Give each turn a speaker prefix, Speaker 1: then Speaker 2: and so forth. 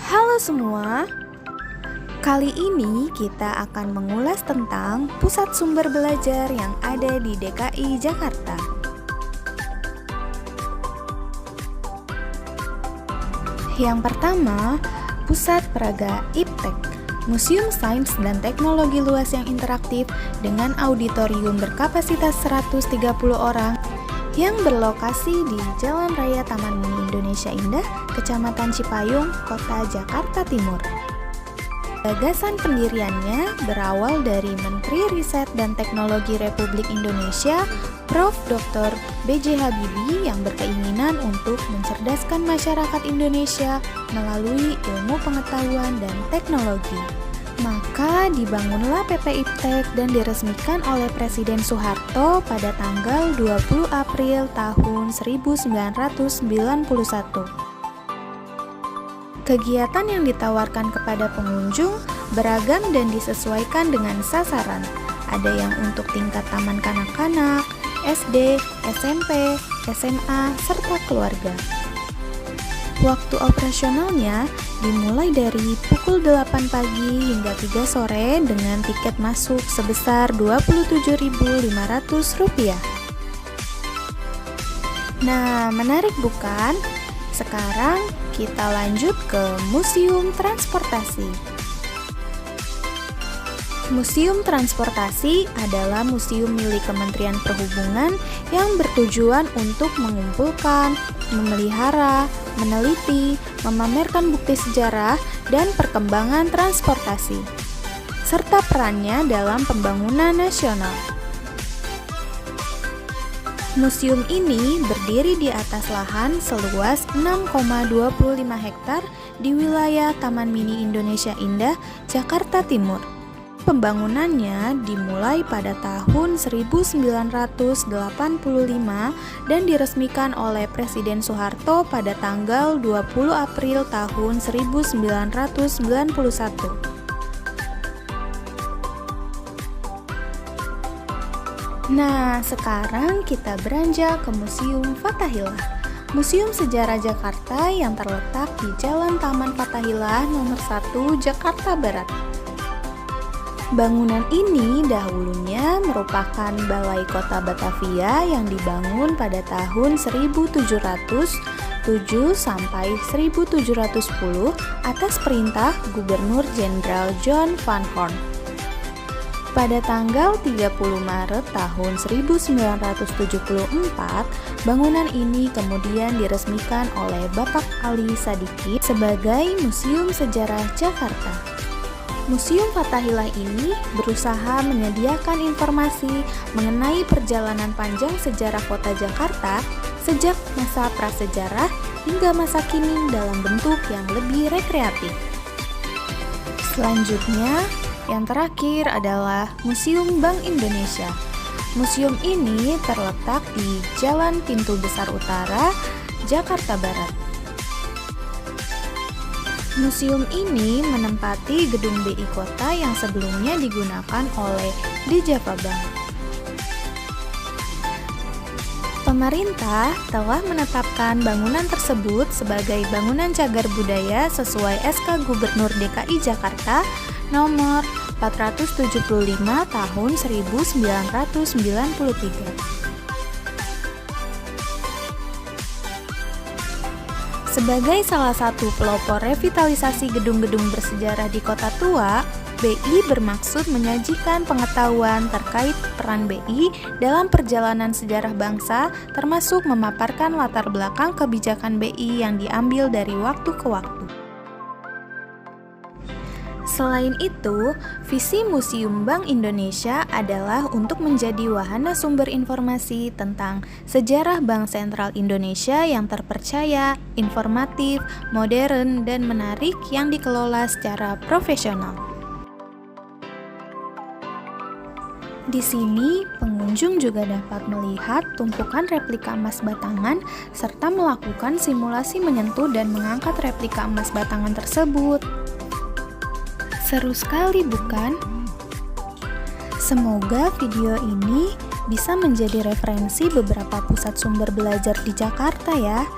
Speaker 1: Halo semua, kali ini kita akan mengulas tentang pusat sumber belajar yang ada di DKI Jakarta. Yang pertama, Pusat Peraga Iptek, Museum Sains dan Teknologi Luas yang interaktif dengan auditorium berkapasitas 130 orang yang berlokasi di Jalan Raya Taman Mini Indonesia Indah, Kecamatan Cipayung, Kota Jakarta Timur. Gagasan pendiriannya berawal dari Menteri Riset dan Teknologi Republik Indonesia, Prof. Dr. B.J. Habibie yang berkeinginan untuk mencerdaskan masyarakat Indonesia melalui ilmu pengetahuan dan teknologi. Maka dibangunlah PP Iptek dan diresmikan oleh Presiden Soeharto pada tanggal 20 April tahun 1991. Kegiatan yang ditawarkan kepada pengunjung beragam dan disesuaikan dengan sasaran. Ada yang untuk tingkat taman kanak-kanak, SD, SMP, SMA, serta keluarga. Waktu operasionalnya dimulai dari pukul 8 pagi hingga 3 sore dengan tiket masuk sebesar Rp27.500. Nah, menarik bukan? Sekarang kita lanjut ke Museum Transportasi. Museum Transportasi adalah museum milik Kementerian Perhubungan yang bertujuan untuk mengumpulkan, memelihara, meneliti, memamerkan bukti sejarah dan perkembangan transportasi, serta perannya dalam pembangunan nasional. Museum ini berdiri di atas lahan seluas 6,25 hektar di wilayah Taman Mini Indonesia Indah, Jakarta Timur. Pembangunannya dimulai pada tahun 1985 dan diresmikan oleh Presiden Soeharto pada tanggal 20 April tahun 1991. Nah, sekarang kita beranjak ke Museum Fathahillah. Museum Sejarah Jakarta yang terletak di Jalan Taman Fathahillah nomor 1 Jakarta Barat. Bangunan ini dahulunya merupakan Balai Kota Batavia yang dibangun pada tahun 1707 sampai 1710 atas perintah Gubernur Jenderal John Van Horn. Pada tanggal 30 Maret tahun 1974, bangunan ini kemudian diresmikan oleh Bapak Ali Sadikin sebagai Museum Sejarah Jakarta. Museum Fathahillah ini berusaha menyediakan informasi mengenai perjalanan panjang sejarah kota Jakarta sejak masa prasejarah hingga masa kini dalam bentuk yang lebih rekreatif. Selanjutnya, yang terakhir adalah Museum Bank Indonesia. Museum ini terletak di Jalan Pintu Besar Utara, Jakarta Barat. Museum ini menempati gedung BI Kota yang sebelumnya digunakan oleh Dijava Bank. Pemerintah telah menetapkan bangunan tersebut sebagai bangunan cagar budaya sesuai SK Gubernur DKI Jakarta nomor 475 tahun 1993. Sebagai salah satu pelopor revitalisasi gedung-gedung bersejarah di Kota Tua, BI bermaksud menyajikan pengetahuan terkait peran BI dalam perjalanan sejarah bangsa, termasuk memaparkan latar belakang kebijakan BI yang diambil dari waktu ke waktu. Selain itu, visi Museum Bank Indonesia adalah untuk menjadi wahana sumber informasi tentang sejarah Bank Sentral Indonesia yang terpercaya, informatif, modern, dan menarik yang dikelola secara profesional. Di sini, pengunjung juga dapat melihat tumpukan replika emas batangan serta melakukan simulasi menyentuh dan mengangkat replika emas batangan tersebut. Seru sekali bukan? Semoga video ini bisa menjadi referensi beberapa pusat sumber belajar di Jakarta ya.